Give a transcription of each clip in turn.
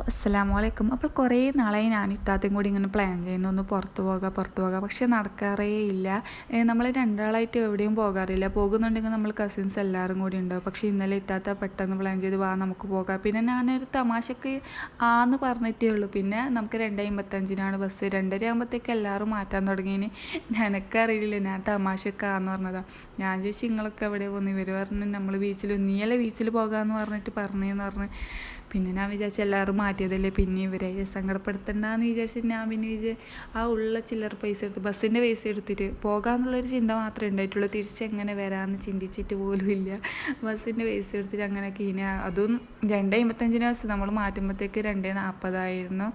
അസ്സലാമു അലൈക്കും. അപ്പോൾ കുറേ നാളായി ഞാൻ ഇത്താത്തയും കൂടി ഇങ്ങനെ പ്ലാൻ ചെയ്യുന്നു ഒന്ന് പുറത്ത് പോകാം, പക്ഷേ നടക്കാറേ ഇല്ല. നമ്മൾ രണ്ടാളായിട്ട് എവിടെയും പോകാറില്ല. പോകുന്നുണ്ടെങ്കിൽ നമ്മൾ കസിൻസ് എല്ലാവരും കൂടി ഉണ്ടാവും. പക്ഷേ ഇന്നലെ ഇത്താത്ത പെട്ടെന്ന് പ്ലാൻ ചെയ്ത് വാ നമുക്ക് പോകാം. പിന്നെ ഞാനൊരു തമാശക്ക് ആന്ന് പറഞ്ഞിട്ടേ ഉള്ളൂ. പിന്നെ നമുക്ക് 2:55 ബസ്. 2:30 ആകുമ്പോഴത്തേക്ക് എല്ലാവരും മാറ്റാൻ തുടങ്ങിയതിന് എനിക്കറിയില്ല, ഞാൻ തമാശക്ക് ആന്ന് പറഞ്ഞതാണ്. ഞാൻ ചോദിച്ചു നിങ്ങളൊക്കെ എവിടെ പോകുന്നു? ഇവർ പറഞ്ഞു നമ്മൾ നീയല്ലേ ബീച്ചിൽ പോകാമെന്ന് പറഞ്ഞിട്ട് പറഞ്ഞതെന്ന് പറഞ്ഞ്. പിന്നെ ഞാൻ വിചാരിച്ചു എല്ലാവരും മാറ്റിയതല്ലേ, പിന്നെ ഇവരെ സങ്കടപ്പെടുത്തണ്ടെന്ന് വിചാരിച്ചിട്ട് ഞാൻ പിന്നെ ആ ഉള്ള ചില്ലറ പൈസ എടുത്ത് ബസ്സിൻ്റെ പൈസ എടുത്തിട്ട് പോകാമെന്നുള്ളൊരു ചിന്ത മാത്രമേ ഉണ്ടായിട്ടുള്ളൂ. തിരിച്ചെങ്ങനെ വരാമെന്ന് ചിന്തിച്ചിട്ട് പോലും ഇല്ല. ബസ്സിൻ്റെ പൈസ എടുത്തിട്ട് അങ്ങനെയൊക്കെ ഇനി അതും 2:55 ബസ്, നമ്മൾ മാറ്റുമ്പോഴത്തേക്ക് 2:40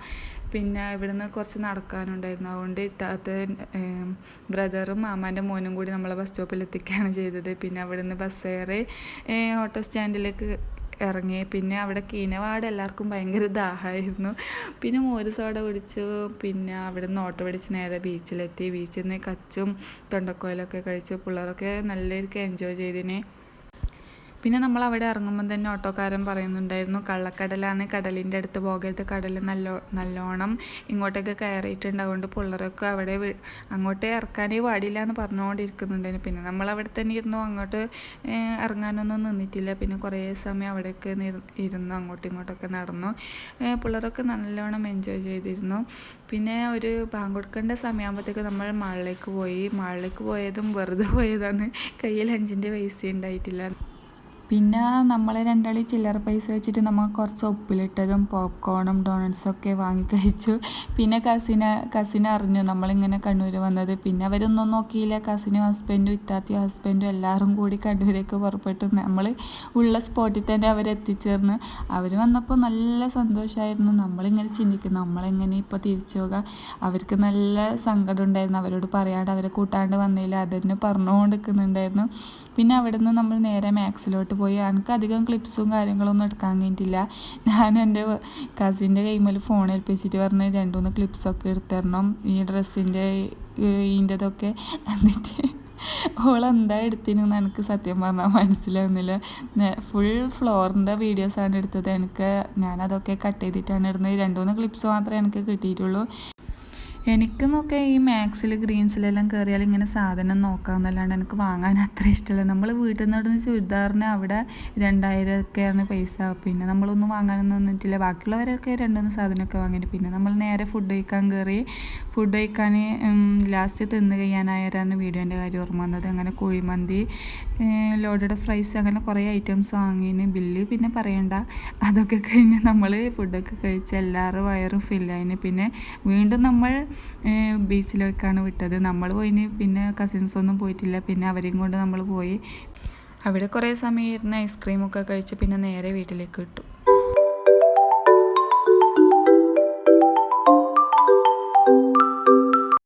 പിന്നെ ഇവിടുന്ന് കുറച്ച് നടക്കാനുണ്ടായിരുന്നു. അതുകൊണ്ട് ഇത്താത്ത ബ്രദറും മാമാൻ്റെ മോനും കൂടി നമ്മളെ ബസ് സ്റ്റോപ്പിൽ എത്തിക്കുകയാണ് ചെയ്തത്. പിന്നെ അവിടുന്ന് ബസ് കയറി ഓട്ടോ സ്റ്റാൻഡിലേക്ക് ഇറങ്ങി. പിന്നെ അവിടെ കീനവാട് എല്ലാവർക്കും ഭയങ്കര ദാഹമായിരുന്നു. പിന്നെ മോര് സോഡ കുടിച്ചു. പിന്നെ അവിടെ നിന്ന് ഓട്ടോ പിടിച്ച് നേരെ ബീച്ചിലെത്തി. ബീച്ചിൽ നിന്ന് കച്ചും തൊണ്ടക്കോലൊക്കെ കഴിച്ചു. പിള്ളേരൊക്കെ നല്ലൊരു എൻജോയ് ചെയ്തിന്. പിന്നെ നമ്മൾ അവിടെ ഇറങ്ങുമ്പോൾ തന്നെ ഓട്ടോക്കാരൻ പറയുന്നുണ്ടായിരുന്നു കള്ളക്കടലാണ്, കടലിൻ്റെ അടുത്ത് പോകരുത്, കടൽ നല്ലോണം ഇങ്ങോട്ടേക്ക് കയറിയിട്ടുണ്ട്, അതുകൊണ്ട് പിള്ളേരൊക്കെ അവിടെ അങ്ങോട്ട് ഇറക്കാനേ പാടില്ല എന്ന് പറഞ്ഞുകൊണ്ടിരിക്കുന്നുണ്ടായിരുന്നു. പിന്നെ നമ്മൾ അവിടെ തന്നെ ഇരുന്നു, അങ്ങോട്ട് ഇറങ്ങാനൊന്നും നിന്നിട്ടില്ല. പിന്നെ കുറേ സമയം അവിടെയൊക്കെ ഇരുന്നു, അങ്ങോട്ടും ഇങ്ങോട്ടൊക്കെ നടന്നു. പിള്ളേരൊക്കെ നല്ലോണം എൻജോയ് ചെയ്തിരുന്നു. പിന്നെ ഒരു ബാങ്ക് കൊടുക്കേണ്ട സമയമാകുമ്പോഴത്തേക്ക് നമ്മൾ മാളിലേക്ക് പോയതും വെറുതെ പോയതാണ്. കയ്യിൽ 5 പൈസ ഉണ്ടായിട്ടില്ല. പിന്നെ നമ്മൾ രണ്ടാളും ചില്ലറ പൈസ വെച്ചിട്ട് നമ്മൾ കുറച്ച് ഉപ്പിലിട്ടതും പോപ്കോണും ഡോണറ്റ്സൊക്കെ വാങ്ങി കഴിച്ചു. പിന്നെ കസിൻ അറിഞ്ഞു നമ്മളിങ്ങനെ കണ്ണൂർ വന്നത്. പിന്നെ അവരൊന്നും നോക്കിയില്ല. കസിനും ഹസ്ബൻഡും ഇത്താത്തിയും ഹസ്ബൻഡും എല്ലാവരും കൂടി കണ്ണൂരേക്ക് പുറപ്പെട്ടു. നമ്മൾ ഉള്ള സ്പോട്ടിൽ തന്നെ അവരെത്തിച്ചേർന്ന്. അവർ വന്നപ്പോൾ നല്ല സന്തോഷമായിരുന്നു. നമ്മളിങ്ങനെ ചിന്തിക്കുന്നു നമ്മളെങ്ങനെ ഇപ്പോൾ തിരിച്ചു പോകാം. അവർക്ക് നല്ല സങ്കടം ഉണ്ടായിരുന്നു, അവരോട് പറയാണ്ട് അവരെ കൂട്ടാണ്ട് വന്നില്ല, അതന്നെ പറഞ്ഞുകൊണ്ടിരിക്കുന്നുണ്ടായിരുന്നു. പിന്നെ അവിടെ നിന്ന് നമ്മൾ നേരെ മാക്സിലോട്ട് പോയി. എനിക്ക് അധികം ക്ലിപ്സും കാര്യങ്ങളൊന്നും എടുക്കാൻ കഴിഞ്ഞിട്ടില്ല. ഞാൻ എൻ്റെ കസിൻ്റെ കൈമേൽ ഫോൺ ഏൽപ്പിച്ചിട്ട് പറഞ്ഞ് 2-3 ക്ലിപ്സൊക്കെ എടുത്തരണം, ഈ ഡ്രസ്സിൻ്റെ ഇതിൻ്റെതൊക്കെ. എന്നിട്ട് ഓളെന്താ എടുത്തിനെന്ന് എനിക്ക് സത്യം പറഞ്ഞാൽ മനസ്സിലാവുന്നില്ല. ഫുൾ ഫ്ലോറിൻ്റെ വീഡിയോസാണ് എടുത്തത്. ഞാനതൊക്കെ കട്ട് ചെയ്തിട്ടാണ് ഇടുന്നത്. 2-3 ക്ലിപ്സ് മാത്രമേ എനിക്ക് കിട്ടിയിട്ടുള്ളൂ. എനിക്കെന്നൊക്കെ ഈ മാക്സിൽ ഗ്രീൻസിലെല്ലാം കയറിയാൽ ഇങ്ങനെ സാധനം നോക്കാമെന്നല്ലാണ്ട് എനിക്ക് വാങ്ങാൻ അത്ര ഇഷ്ടമല്ല. നമ്മൾ വീട്ടിൽ നിന്ന് ഇടുന്ന ചുരിദാറിന് അവിടെ 2000 പൈസ. പിന്നെ നമ്മളൊന്നും വാങ്ങാനൊന്നും നിന്നിട്ടില്ല. ബാക്കിയുള്ളവരൊക്കെ 2-3 സാധനമൊക്കെ വാങ്ങിയിട്ട് പിന്നെ നമ്മൾ നേരെ ഫുഡ് കഴിക്കാൻ കയറി. ഫുഡ് കഴിക്കാൻ ലാസ്റ്റ് തിന്ന് കഴിയാനായാലാണ് വീഡിയോൻ്റെ കാര്യം ഓർമ്മ വന്നത്. അങ്ങനെ കുഴിമന്തി, ലോഡഡ് ഫ്രൈസ്, അങ്ങനെ കുറേ ഐറ്റംസ് വാങ്ങിന്. ബില്ല് പിന്നെ പറയണ്ട. അതൊക്കെ കഴിഞ്ഞ് നമ്മൾ ഫുഡൊക്കെ കഴിച്ച് എല്ലാവരും വയറും ഫില്ലായിന്. പിന്നെ വീണ്ടും നമ്മൾ ബീച്ചിലേക്കാണ് വിട്ടത്. നമ്മൾ പോയിന്, പിന്നെ കസിൻസൊന്നും പോയിട്ടില്ല. പിന്നെ അവരെയും കൊണ്ട് നമ്മൾ പോയി. അവിടെ കുറേ സമയം ഇരുന്ന് ഐസ്ക്രീമൊക്കെ കഴിച്ച് പിന്നെ നേരെ വീട്ടിലേക്ക് വിട്ടു.